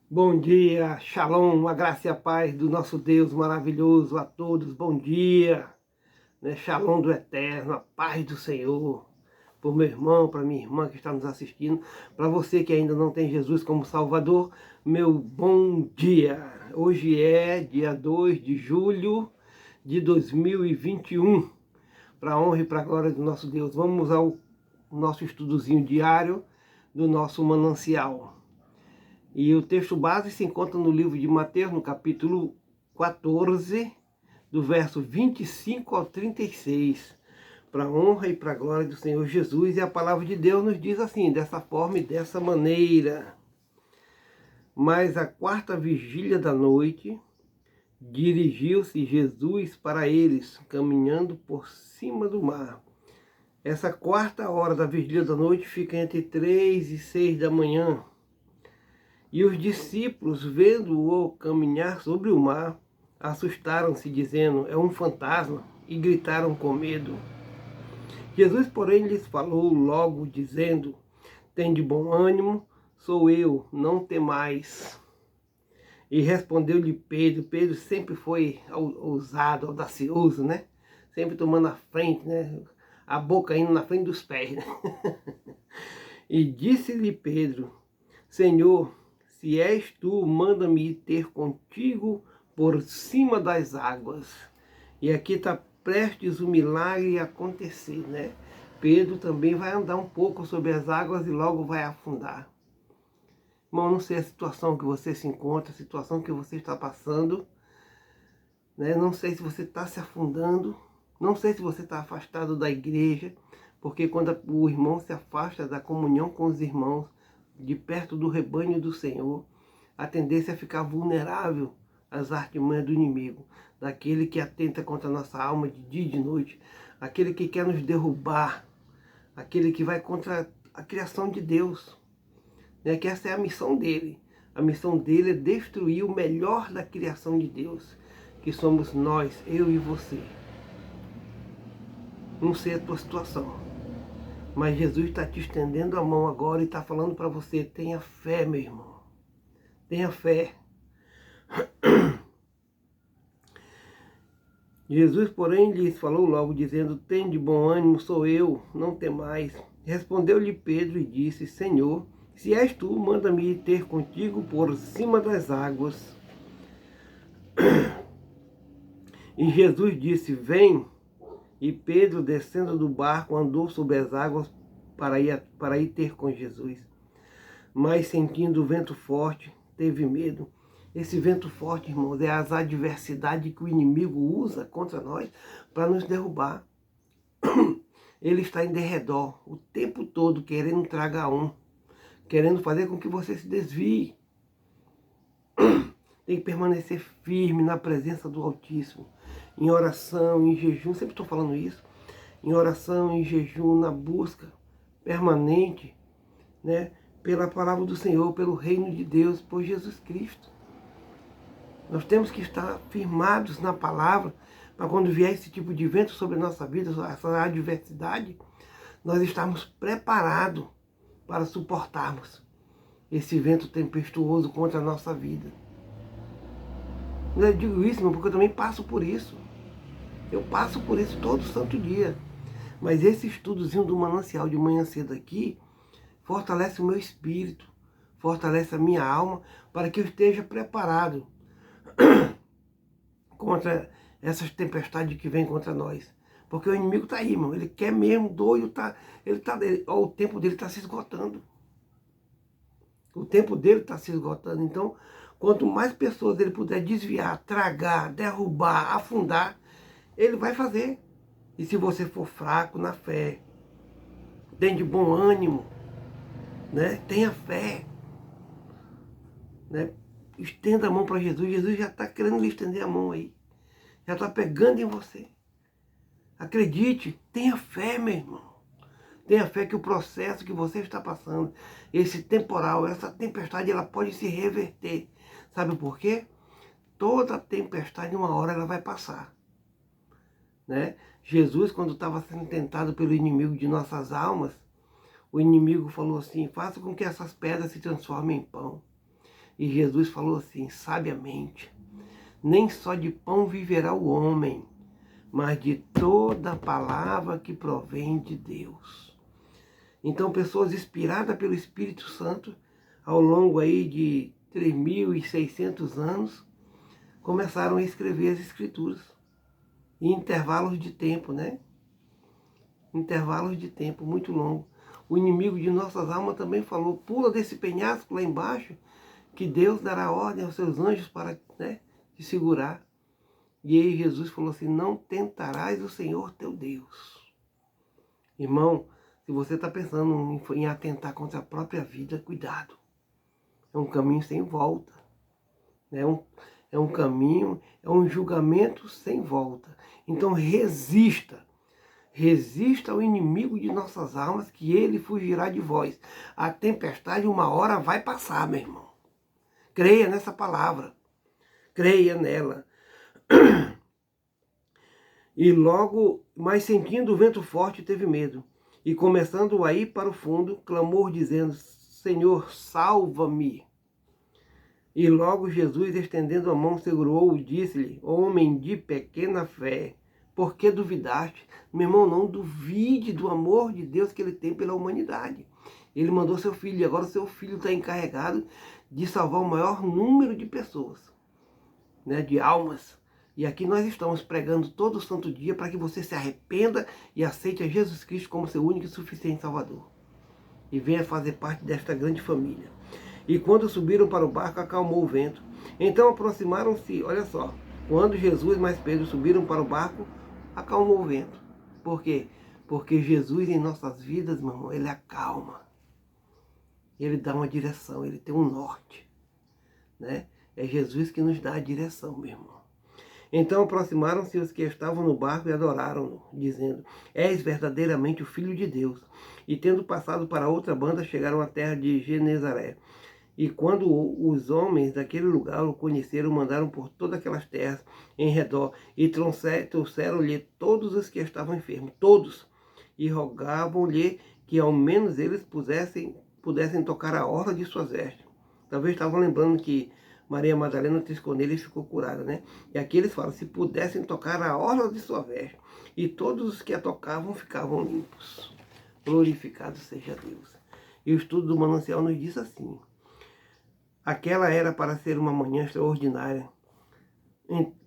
Bom dia, Shalom, a graça e a paz do nosso Deus maravilhoso a todos. Bom dia, né? Shalom do Eterno, a paz do Senhor. Por meu irmão, para minha irmã que está nos assistindo, para você que ainda não tem Jesus como Salvador, meu bom dia. Hoje é dia 2 de julho de 2021, para a honra e para a glória do nosso Deus. Vamos ao nosso estudozinho diário do nosso manancial. E o texto base se encontra no livro de Mateus, no capítulo 14, do verso 25 ao 36, para a honra e para a glória do Senhor Jesus. E a palavra de Deus nos diz assim, dessa forma e dessa maneira. Mas à quarta vigília da noite, dirigiu-se Jesus para eles, caminhando por cima do mar. Essa quarta hora da vigília da noite fica entre 3 e 6 da manhã. E os discípulos, vendo-o caminhar sobre o mar, assustaram-se, dizendo, é um fantasma, e gritaram com medo. Jesus, porém, lhes falou logo, dizendo, tende bom ânimo, sou eu, não temais. E respondeu-lhe Pedro. Pedro sempre foi ousado, audacioso, né? Sempre tomando a frente, né? A boca indo na frente dos pés, né? E disse-lhe Pedro, Senhor, se és tu, manda-me ir ter contigo por cima das águas. E aqui está prestes o milagre a acontecer, né? Pedro também vai andar um pouco sobre as águas e logo vai afundar. Irmão, não sei a situação que você se encontra, a situação que você está passando, né? Não sei se você está se afundando, não sei se você está afastado da igreja, porque quando o irmão se afasta da comunhão com os irmãos, de perto do rebanho do Senhor, a tendência é ficar vulnerável às artimanhas do inimigo, daquele que atenta contra a nossa alma de dia e de noite, aquele que quer nos derrubar, aquele que vai contra a criação de Deus, né? Que essa é a missão dele. A missão dele é destruir o melhor da criação de Deus, que somos nós, eu e você. Não sei a tua situação, mas Jesus está te estendendo a mão agora e está falando para você, tenha fé, meu irmão. Tenha fé. Jesus, porém, lhes falou logo, dizendo, tende bom ânimo, sou eu, não temais. Respondeu-lhe Pedro e disse, Senhor, se és tu, manda-me ir ter contigo por cima das águas. E Jesus disse, vem. E Pedro, descendo do barco, andou sobre as águas para ir ter com Jesus. Mas sentindo o vento forte, teve medo. Esse vento forte, irmãos, é as adversidades que o inimigo usa contra nós para nos derrubar. Ele está em derredor o tempo todo querendo tragar querendo fazer com que você se desvie. Tem que permanecer firme na presença do Altíssimo, em oração, em jejum, sempre estou falando isso, em oração, em jejum, na busca permanente, né, pela palavra do Senhor, pelo reino de Deus, por Jesus Cristo. Nós temos que estar firmados na palavra, para quando vier esse tipo de vento sobre a nossa vida, essa adversidade, nós estarmos preparados para suportarmos esse vento tempestuoso contra a nossa vida. Eu digo isso, porque eu também passo por isso. Eu passo por isso todo santo dia. Mas esse estudozinho do manancial de manhã cedo aqui fortalece o meu espírito, fortalece a minha alma, para que eu esteja preparado contra essas tempestades que vêm contra nós. Porque o inimigo está aí, irmão. Ele quer mesmo, doido, o tempo dele está se esgotando. O tempo dele está se esgotando. Então, quanto mais pessoas ele puder desviar, tragar, derrubar, afundar, ele vai fazer. E se você for fraco na fé, tem de bom ânimo, né? Tenha fé, né? Estenda a mão para Jesus. Jesus já está querendo lhe estender a mão aí. Já está pegando em você. Acredite, tenha fé, meu irmão. Tenha fé que o processo que você está passando, esse temporal, essa tempestade, ela pode se reverter. Sabe por quê? Toda tempestade, uma hora, ela vai passar, né? Jesus, quando estava sendo tentado pelo inimigo de nossas almas, o inimigo falou assim, faça com que essas pedras se transformem em pão. E Jesus falou assim, sabiamente, nem só de pão viverá o homem, mas de toda palavra que provém de Deus. Então, pessoas inspiradas pelo Espírito Santo, ao longo aí de 3.600 anos, começaram a escrever as Escrituras, em intervalos de tempo, né? Intervalos de tempo muito longos. O inimigo de nossas almas também falou, pula desse penhasco lá embaixo, que Deus dará ordem aos seus anjos para, né, te segurar. E aí Jesus falou assim, não tentarás o Senhor teu Deus. Irmão, se você está pensando em atentar contra a própria vida, cuidado. É um caminho sem volta. É um caminho, é um julgamento sem volta. Então resista. Resista ao inimigo de nossas almas, que ele fugirá de vós. A tempestade uma hora vai passar, meu irmão. Creia nessa palavra. Creia nela. E logo, mas sentindo o vento forte, teve medo. E começando a ir para o fundo, clamou dizendo, Senhor, salva-me. E logo Jesus, estendendo a mão, segurou-o e disse-lhe, homem de pequena fé, por que duvidaste? Meu irmão, não duvide do amor de Deus que ele tem pela humanidade. Ele mandou seu filho, e agora o seu filho está encarregado de salvar o maior número de pessoas, né, de almas. E aqui nós estamos pregando todo santo dia para que você se arrependa e aceite a Jesus Cristo como seu único e suficiente Salvador. E venha fazer parte desta grande família. E quando subiram para o barco, acalmou o vento. Então aproximaram-se, olha só, quando Jesus mais Pedro subiram para o barco, acalmou o vento. Por quê? Porque Jesus em nossas vidas, meu irmão, ele acalma. Ele dá uma direção, ele tem um norte, né? É Jesus que nos dá a direção, meu irmão. Então aproximaram-se os que estavam no barco e adoraram-no, dizendo, és verdadeiramente o Filho de Deus. E tendo passado para outra banda, chegaram à terra de Genezaré. E quando os homens daquele lugar o conheceram, mandaram por todas aquelas terras em redor, e trouxeram-lhe todos os que estavam enfermos, todos, e rogavam-lhe que ao menos eles pudessem tocar a orla de suas vestes. Talvez estavam lembrando que Maria Madalena triscou nele e ficou curada, né? E aqui eles falam, se pudessem tocar a orla de sua veste, e todos os que a tocavam ficavam limpos. Glorificado seja Deus. E o estudo do manancial nos diz assim, aquela era para ser uma manhã extraordinária.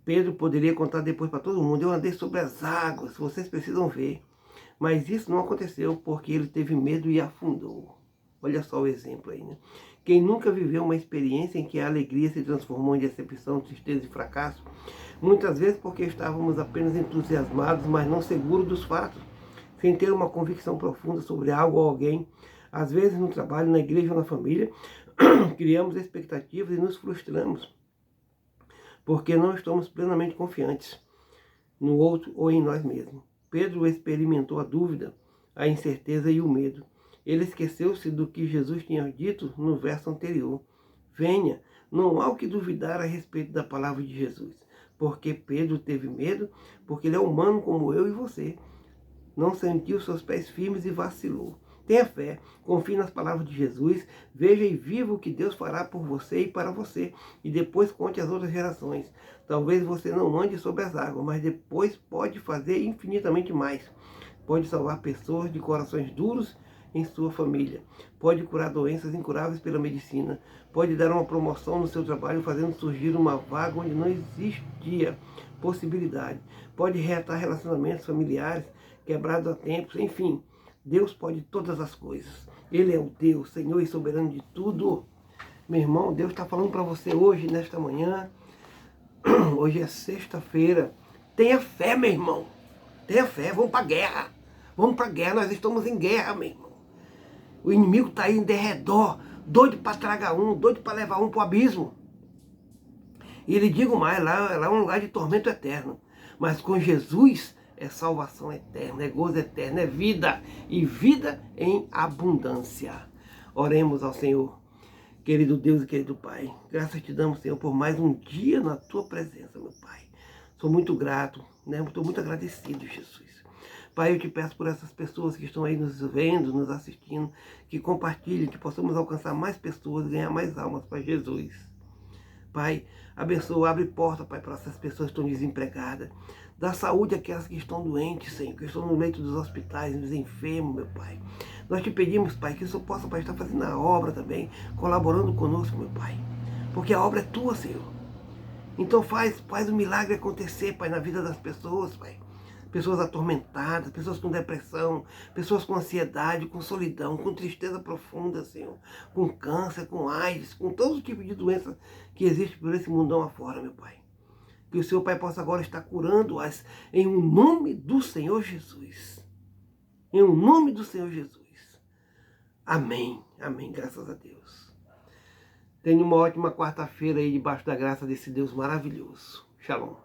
Pedro poderia contar depois para todo mundo, eu andei sobre as águas, vocês precisam ver. Mas isso não aconteceu porque ele teve medo e afundou. Olha só o exemplo aí, né? Quem nunca viveu uma experiência em que a alegria se transformou em decepção, tristeza e fracasso, muitas vezes porque estávamos apenas entusiasmados, mas não seguros dos fatos, sem ter uma convicção profunda sobre algo ou alguém, às vezes no trabalho, na igreja ou na família, criamos expectativas e nos frustramos, porque não estamos plenamente confiantes no outro ou em nós mesmos. Pedro experimentou a dúvida, a incerteza e o medo. Ele esqueceu-se do que Jesus tinha dito no verso anterior. Venha, não há o que duvidar a respeito da palavra de Jesus. Porque Pedro teve medo, porque ele é humano como eu e você. Não sentiu seus pés firmes e vacilou. Tenha fé, confie nas palavras de Jesus, veja e viva o que Deus fará por você e para você. E depois conte às outras gerações. Talvez você não ande sobre as águas, mas depois pode fazer infinitamente mais. Pode salvar pessoas de corações duros em sua família. Pode curar doenças incuráveis pela medicina. Pode dar uma promoção no seu trabalho, fazendo surgir uma vaga onde não existia possibilidade. Pode reatar relacionamentos familiares quebrados há tempos. Enfim, Deus pode todas as coisas. Ele é o Deus, Senhor e soberano de tudo. Meu irmão, Deus está falando para você hoje, nesta manhã. Hoje é sexta-feira. Tenha fé, meu irmão. Tenha fé, vamos para a guerra. Vamos para a guerra, nós estamos em guerra, meu irmão. O inimigo está aí em derredor, doido para tragar um, doido para levar um para o abismo. E lhe digo mais, lá é um lugar de tormento eterno. Mas com Jesus é salvação eterna, é gozo eterno, é vida. E vida em abundância. Oremos ao Senhor. Querido Deus e querido Pai, graças te damos, Senhor, por mais um dia na tua presença, meu Pai. Sou muito grato, né? Estou muito agradecido, Jesus, Pai, eu te peço por essas pessoas que estão aí nos vendo, nos assistindo, que compartilhem, que possamos alcançar mais pessoas, ganhar mais almas para Jesus. Pai, abençoa, abre porta, Pai, para essas pessoas que estão desempregadas. Dá saúde àquelas que estão doentes, Senhor, que estão no leito dos hospitais, nos enfermos, meu Pai. Nós te pedimos, Pai, que o Senhor possa, Pai, estar fazendo a obra também, colaborando conosco, meu Pai. Porque a obra é tua, Senhor. Então faz o milagre acontecer, Pai, na vida das pessoas, Pai. Pessoas atormentadas, pessoas com depressão, pessoas com ansiedade, com solidão, com tristeza profunda, Senhor. Com câncer, com AIDS, com todo tipo de doença que existe por esse mundão afora, meu Pai. Que o Senhor, Pai, possa agora estar curando-as em um nome do Senhor Jesus. Em um nome do Senhor Jesus. Amém. Amém. Graças a Deus. Tenha uma ótima quarta-feira aí debaixo da graça desse Deus maravilhoso. Shalom.